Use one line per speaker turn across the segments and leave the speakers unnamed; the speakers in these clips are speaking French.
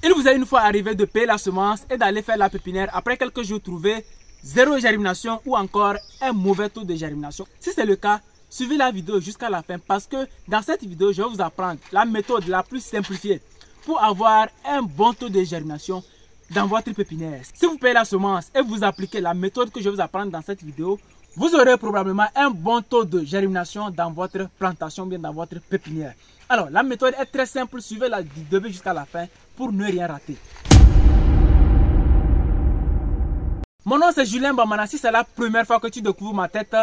Il vous est une fois arrivé de payer la semence et d'aller faire la pépinière. Après quelques jours, trouver zéro germination ou encore un mauvais taux de germination. Si c'est le cas, suivez la vidéo jusqu'à la fin parce que dans cette vidéo, je vais vous apprendre la méthode la plus simplifiée pour avoir un bon taux de germination dans votre pépinière. Si vous payez la semence et vous appliquez la méthode que je vais vous apprendre dans cette vidéo, vous aurez probablement un bon taux de germination dans votre plantation, bien dans votre pépinière. Alors, la méthode est très simple, suivez-la du début jusqu'à la fin pour ne rien rater. Mon nom c'est Julien Bamana. Si c'est la première fois que tu découvres ma tête,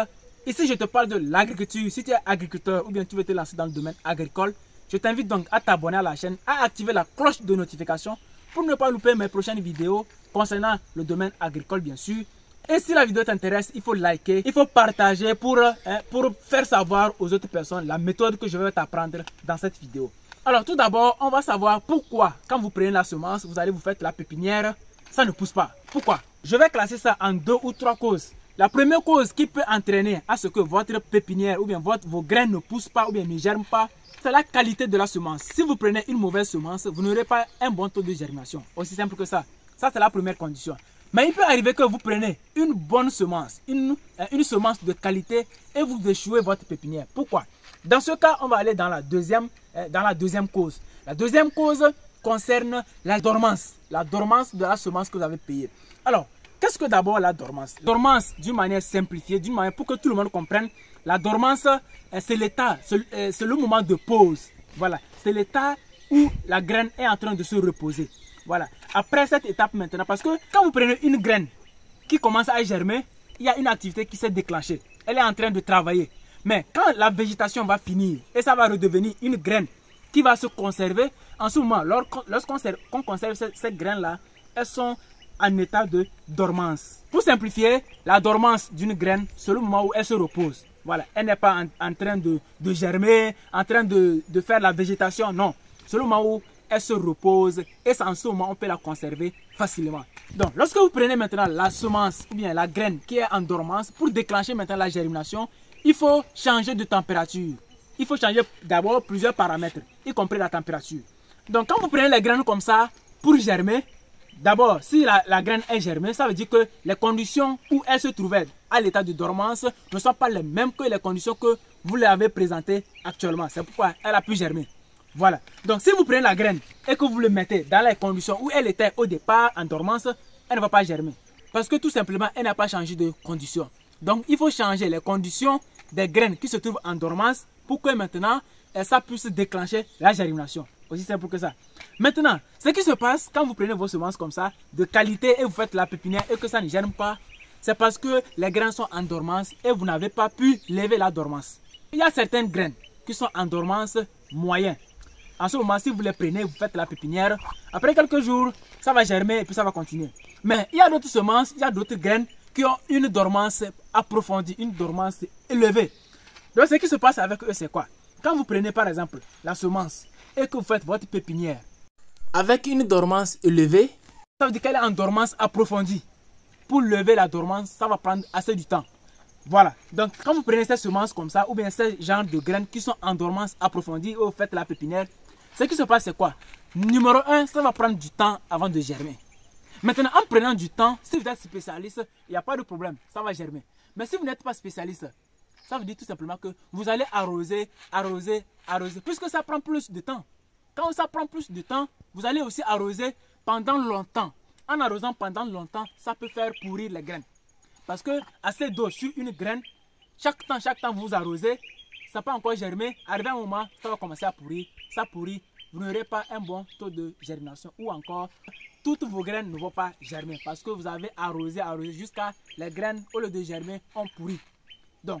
ici je te parle de l'agriculture. Si tu es agriculteur ou bien tu veux te lancer dans le domaine agricole, je t'invite donc à t'abonner à la chaîne, à activer la cloche de notification pour ne pas louper mes prochaines vidéos concernant le domaine agricole bien sûr. Et si la vidéo t'intéresse, il faut liker, il faut partager pour faire savoir aux autres personnes la méthode que je vais t'apprendre dans cette vidéo. Alors tout d'abord, on va savoir pourquoi quand vous prenez la semence, vous allez vous faire la pépinière, ça ne pousse pas. Pourquoi? Je vais classer ça en 2 ou 3 causes. La première cause qui peut entraîner à ce que votre pépinière ou bien vos graines ne poussent pas ou bien ne germent pas, c'est la qualité de la semence. Si vous prenez une mauvaise semence, vous n'aurez pas un bon taux de germination. Aussi simple que ça. Ça, c'est la première condition. Mais il peut arriver que vous preniez une bonne semence, une semence de qualité et vous échouez votre pépinière. Pourquoi? Dans ce cas, on va aller dans la deuxième cause. La deuxième cause concerne la dormance de la semence que vous avez payée. Alors, qu'est-ce que d'abord la dormance? La dormance, d'une manière simplifiée, d'une manière pour que tout le monde comprenne, la dormance, c'est l'état, c'est le moment de pause. Voilà, c'est l'état où la graine est en train de se reposer. Voilà. Après cette étape maintenant, parce que quand vous prenez une graine qui commence à germer, il y a une activité qui s'est déclenchée. Elle est en train de travailler. Mais quand la végétation va finir et ça va redevenir une graine qui va se conserver, en ce moment, lorsqu'on conserve ces graines-là, elles sont en état de dormance. Pour simplifier, la dormance d'une graine, c'est le moment où elle se repose. Voilà. Elle n'est pas en train de germer, en train de faire la végétation. Non. C'est le moment où elle se repose et en ce moment on peut la conserver facilement. Donc lorsque vous prenez maintenant la semence ou bien la graine qui est en dormance, pour déclencher maintenant la germination, il faut changer de température. Il faut changer d'abord plusieurs paramètres, y compris la température. Donc quand vous prenez les graines comme ça pour germer, d'abord si la graine est germée, ça veut dire que les conditions où elle se trouvait à l'état de dormance ne sont pas les mêmes que les conditions que vous l'avez présentées actuellement. C'est pourquoi elle a pu germer. Voilà. Donc, si vous prenez la graine et que vous le mettez dans les conditions où elle était au départ en dormance, elle ne va pas germer. Parce que tout simplement, elle n'a pas changé de conditions. Donc, il faut changer les conditions des graines qui se trouvent en dormance pour que maintenant, ça puisse déclencher la germination. Aussi simple que ça. Maintenant, ce qui se passe quand vous prenez vos semences comme ça, de qualité, et vous faites la pépinière et que ça ne germe pas, c'est parce que les graines sont en dormance et vous n'avez pas pu lever la dormance. Il y a certaines graines qui sont en dormance moyenne. En ce moment, si vous les prenez, vous faites la pépinière. Après quelques jours, ça va germer et puis ça va continuer. Mais il y a d'autres semences, il y a d'autres graines qui ont une dormance approfondie, une dormance élevée. Donc ce qui se passe avec eux, c'est quoi? Quand vous prenez par exemple la semence et que vous faites votre pépinière avec une dormance élevée, ça veut dire qu'elle est en dormance approfondie. Pour lever la dormance, ça va prendre assez du temps. Voilà. Donc quand vous prenez ces semences comme ça, ou bien ces genres de graines qui sont en dormance approfondie, ou vous faites la pépinière, ce qui se passe, c'est quoi? Numéro 1, ça va prendre du temps avant de germer. Maintenant, en prenant du temps, si vous êtes spécialiste, il n'y a pas de problème, ça va germer. Mais si vous n'êtes pas spécialiste, ça veut dire tout simplement que vous allez arroser, puisque ça prend plus de temps. Quand ça prend plus de temps, vous allez aussi arroser pendant longtemps. En arrosant pendant longtemps, ça peut faire pourrir les graines. Parce que assez d'eau sur une graine, chaque temps vous arrosez, ça peut encore germer. Arrivé à un moment, ça va commencer à pourrir. Ça pourrit, vous n'aurez pas un bon taux de germination. Ou encore, toutes vos graines ne vont pas germer. Parce que vous avez arrosé jusqu'à les graines, au lieu de germer, ont pourri. Donc,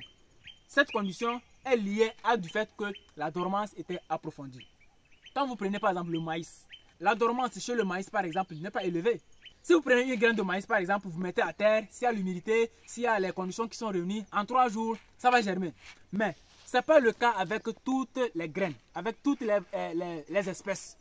cette condition est liée du fait que la dormance était approfondie. Quand vous prenez par exemple le maïs, la dormance chez le maïs par exemple n'est pas élevée. Si vous prenez une graine de maïs par exemple, vous mettez à terre, s'il y a l'humidité, s'il y a les conditions qui sont réunies, en 3 jours, ça va germer. Mais ce n'est pas le cas avec toutes les graines, avec toutes les espèces.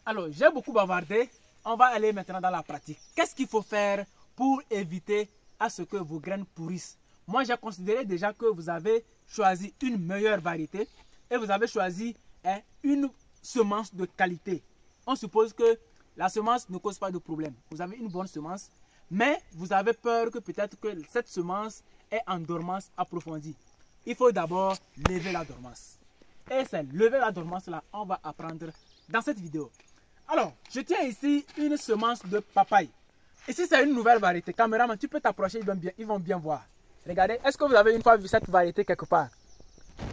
Alors, j'ai beaucoup bavardé, on va aller maintenant dans la pratique. Qu'est-ce qu'il faut faire pour éviter à ce que vos graines pourrissent? Moi, j'ai considéré déjà que vous avez choisi une meilleure variété et vous avez choisi une semence de qualité. On suppose que la semence ne cause pas de problème. Vous avez une bonne semence, mais vous avez peur que peut-être que cette semence est en dormance approfondie. Il faut d'abord lever la dormance. Et c'est lever la dormance là, on va apprendre dans cette vidéo. Alors, je tiens ici une semence de papaye. Ici, c'est une nouvelle variété. Caméraman, tu peux t'approcher, ils vont bien voir. Regardez, est-ce que vous avez une fois vu cette variété quelque part?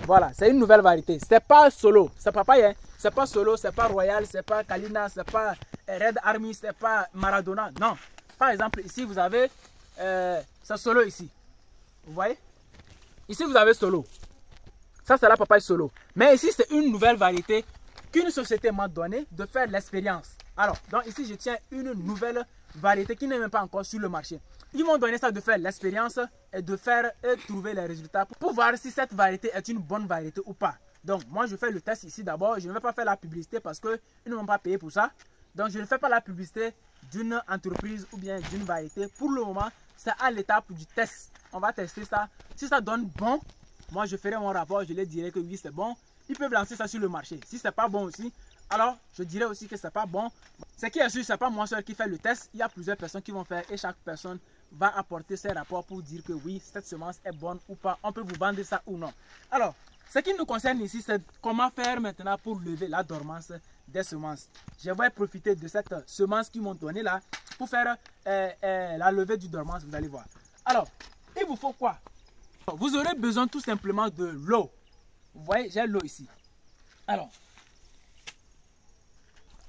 Voilà, c'est une nouvelle variété. C'est pas solo, c'est papaye, hein? C'est pas solo, c'est pas Royal, c'est pas Kalina, c'est pas Red Army, c'est pas Maradona. Non. Par exemple, ici, vous avez c'est solo ici. Vous voyez? Ici, vous avez solo. Ça, c'est la papaye solo. Mais ici, c'est une nouvelle variété qu'une société m'a donné de faire l'expérience. Alors, donc ici, je tiens une nouvelle variété qui n'est même pas encore sur le marché. Ils m'ont donné ça de faire l'expérience et de faire et trouver les résultats pour voir si cette variété est une bonne variété ou pas. Donc, moi, je fais le test ici d'abord. Je ne vais pas faire la publicité parce qu'ils ne m'ont pas payé pour ça. Donc, je ne fais pas la publicité d'une entreprise ou bien d'une variété. Pour le moment, c'est à l'étape du test. On va tester ça. Si ça donne bon, moi, je ferai mon rapport. Je leur dirai que oui, c'est bon. Ils peuvent lancer ça sur le marché. Si c'est pas bon aussi, alors je dirais aussi que c'est pas bon. Ce qui est sûr, c'est pas moi seul qui fait le test. Il y a plusieurs personnes qui vont faire et chaque personne va apporter ses rapports pour dire que oui, cette semence est bonne ou pas. On peut vous vendre ça ou non. Alors, ce qui nous concerne ici, c'est comment faire maintenant pour lever la dormance des semences. Je vais profiter de cette semence qu'ils m'ont donnée là pour faire la levée du dormance, vous allez voir. Alors, il vous faut quoi? Vous aurez besoin tout simplement de l'eau. Vous voyez, j'ai l'eau ici. Alors,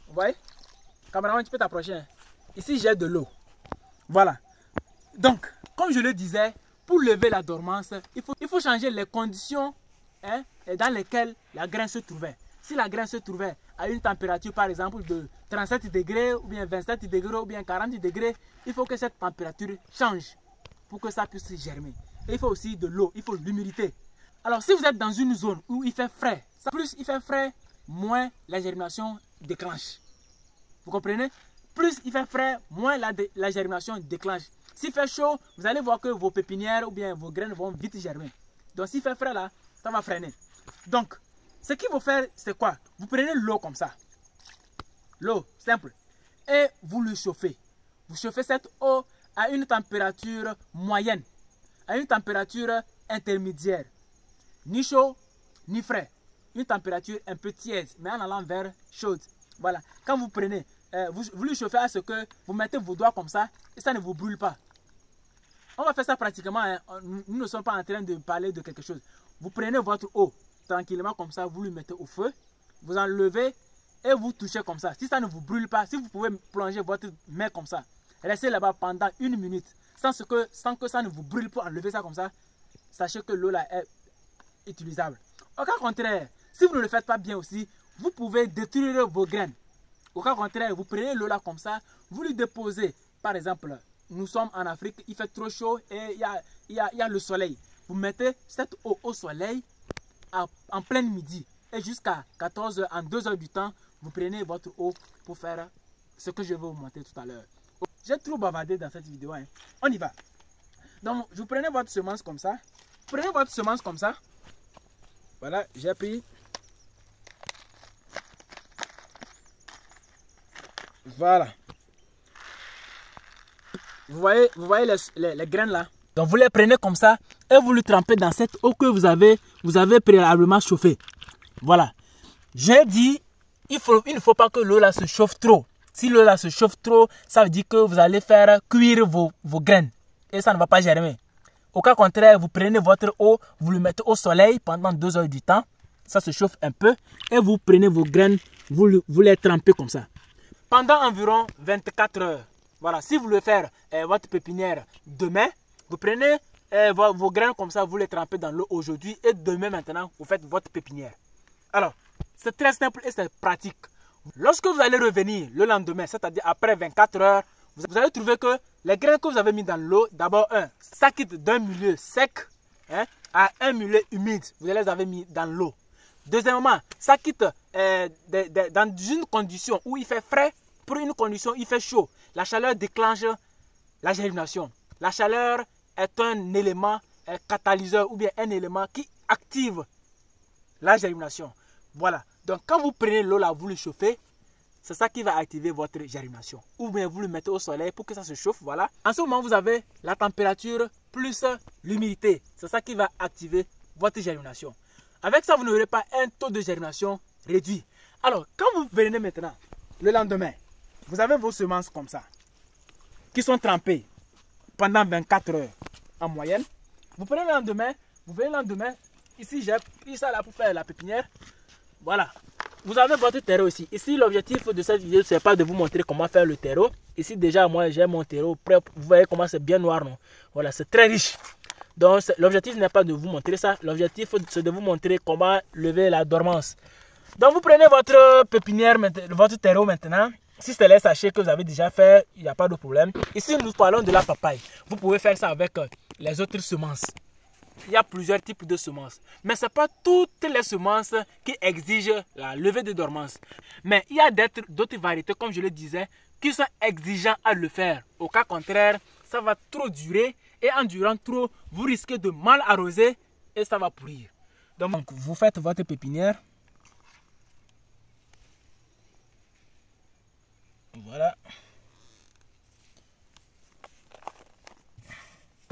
vous voyez, cameraman, tu peux t'approcher. Hein? Ici, j'ai de l'eau. Voilà. Donc, comme je le disais, pour lever la dormance, il faut changer les conditions dans lesquelles la graine se trouvait. Si la graine se trouvait à une température, par exemple, de 37 degrés, ou bien 27 degrés, ou bien 40 degrés, il faut que cette température change pour que ça puisse germer. Et il faut aussi de l'eau, il faut l'humidité. Alors, si vous êtes dans une zone où il fait frais, plus il fait frais, moins la germination déclenche. Vous comprenez? Plus il fait frais, moins la germination déclenche. S'il fait chaud, vous allez voir que vos pépinières ou bien vos graines vont vite germer. Donc, s'il fait frais là, ça va freiner. Donc, ce qu'il faut faire, c'est quoi? Vous prenez l'eau comme ça. L'eau, simple. Et vous le chauffez. Vous chauffez cette eau à une température moyenne. À une température intermédiaire. Ni chaud, ni frais. Une température un peu tiède, mais en allant vers chaude. Voilà. Quand vous prenez, vous le chauffez à ce que vous mettez vos doigts comme ça et ça ne vous brûle pas. On va faire ça pratiquement. Hein. Nous ne sommes pas en train de parler de quelque chose. Vous prenez votre eau tranquillement comme ça, vous le mettez au feu, vous enlevez et vous touchez comme ça. Si ça ne vous brûle pas, si vous pouvez plonger votre main comme ça, restez là-bas pendant 1 minute sans que ça ne vous brûle pour enlever ça comme ça, sachez que l'eau là est utilisable. Au cas contraire, si vous ne le faites pas bien aussi, vous pouvez détruire vos graines. Au cas contraire, vous prenez l'eau là comme ça, vous le déposez. Par exemple, nous sommes en Afrique, il fait trop chaud et il y a le soleil. Vous mettez cette eau au soleil en plein midi et jusqu'à 14 h, en 2 heures du temps, vous prenez votre eau pour faire ce que je vais vous montrer tout à l'heure. J'ai trop bavardé dans cette vidéo. Hein. On y va. Donc, vous prenez votre semence comme ça. Prenez votre semence comme ça. Voilà, j'ai pris. Voilà. Vous voyez les graines là. Donc vous les prenez comme ça et vous le trempez dans cette eau que vous avez préalablement chauffée. Voilà. J'ai dit, il ne faut pas que l'eau là se chauffe trop. Si l'eau là se chauffe trop, ça veut dire que vous allez faire cuire vos graines et ça ne va pas germer. Au cas contraire, vous prenez votre eau, vous le mettez au soleil pendant 2 heures du temps. Ça se chauffe un peu et vous prenez vos graines, vous les trempez comme ça. Pendant environ 24 heures. Voilà, si vous voulez faire votre pépinière demain, vous prenez vos graines comme ça, vous les trempez dans l'eau aujourd'hui et demain maintenant, vous faites votre pépinière. Alors, c'est très simple et c'est pratique. Lorsque vous allez revenir le lendemain, c'est-à-dire après 24 heures, vous allez trouver que les graines que vous avez mis dans l'eau, d'abord ça quitte d'un milieu sec à un milieu humide. Vous les avez mis dans l'eau. Deuxièmement, ça quitte dans une condition où il fait frais pour une condition où il fait chaud. La chaleur déclenche la germination. La chaleur est un élément catalyseur ou bien un élément qui active la germination. Voilà. Donc quand vous prenez l'eau là, vous le chauffez, c'est ça qui va activer votre germination. Ou bien vous le mettez au soleil pour que ça se chauffe, voilà. En ce moment, vous avez la température plus l'humidité. C'est ça qui va activer votre germination. Avec ça, vous n'aurez pas un taux de germination réduit. Alors, quand vous venez maintenant, le lendemain, vous avez vos semences comme ça, qui sont trempées pendant 24 heures en moyenne. Vous prenez le lendemain, vous venez le lendemain, ici j'ai pris ça là pour faire la pépinière. Voilà. Vous avez votre terreau ici. Ici, l'objectif de cette vidéo, ce n'est pas de vous montrer comment faire le terreau. Ici, déjà, moi, j'ai mon terreau prêt. Vous voyez comment c'est bien noir, non? Voilà, c'est très riche. Donc, l'objectif n'est pas de vous montrer ça. L'objectif, c'est de vous montrer comment lever la dormance. Donc, vous prenez votre pépinière, votre terreau maintenant. Si c'est les sachets que vous avez déjà fait, il n'y a pas de problème. Ici, nous parlons de la papaye. Vous pouvez faire ça avec les autres semences. Il y a plusieurs types de semences. Mais ce n'est pas toutes les semences qui exigent la levée de dormance. Mais il y a d'autres variétés, comme je le disais, qui sont exigeants à le faire. Au cas contraire, ça va trop durer. Et en durant trop, vous risquez de mal arroser et ça va pourrir. Donc, vous faites votre pépinière. Voilà.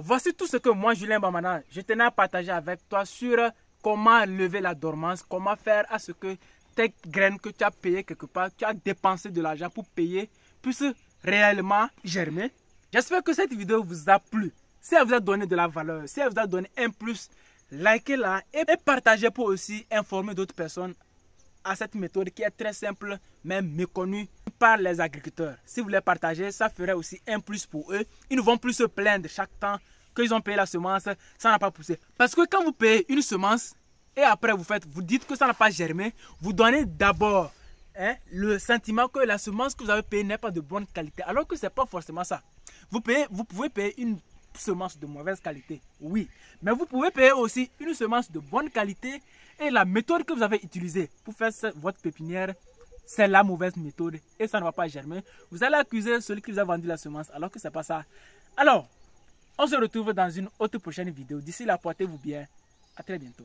Voici tout ce que moi, Julien Bamana, je tenais à partager avec toi sur comment lever la dormance, comment faire à ce que tes graines que tu as payées quelque part, tu as dépensé de l'argent pour payer, puissent réellement germer. J'espère que cette vidéo vous a plu. Si elle vous a donné de la valeur, si elle vous a donné un plus, likez-la et partagez pour aussi informer d'autres personnes à cette méthode qui est très simple, mais méconnue par les agriculteurs. Si vous les partagez, ça ferait aussi un plus pour eux. Ils ne vont plus se plaindre chaque temps qu'ils ont payé la semence, ça n'a pas poussé. Parce que quand vous payez une semence et après vous dites que ça n'a pas germé, vous donnez d'abord le sentiment que la semence que vous avez payée n'est pas de bonne qualité, alors que ce n'est pas forcément ça. Vous pouvez payer une semence de mauvaise qualité, oui, mais vous pouvez payer aussi une semence de bonne qualité et la méthode que vous avez utilisée pour faire votre pépinière, c'est la mauvaise méthode et ça ne va pas germer. Vous allez accuser celui qui vous a vendu la semence alors que ce n'est pas ça. Alors, on se retrouve dans une autre prochaine vidéo. D'ici là, portez-vous bien. À très bientôt.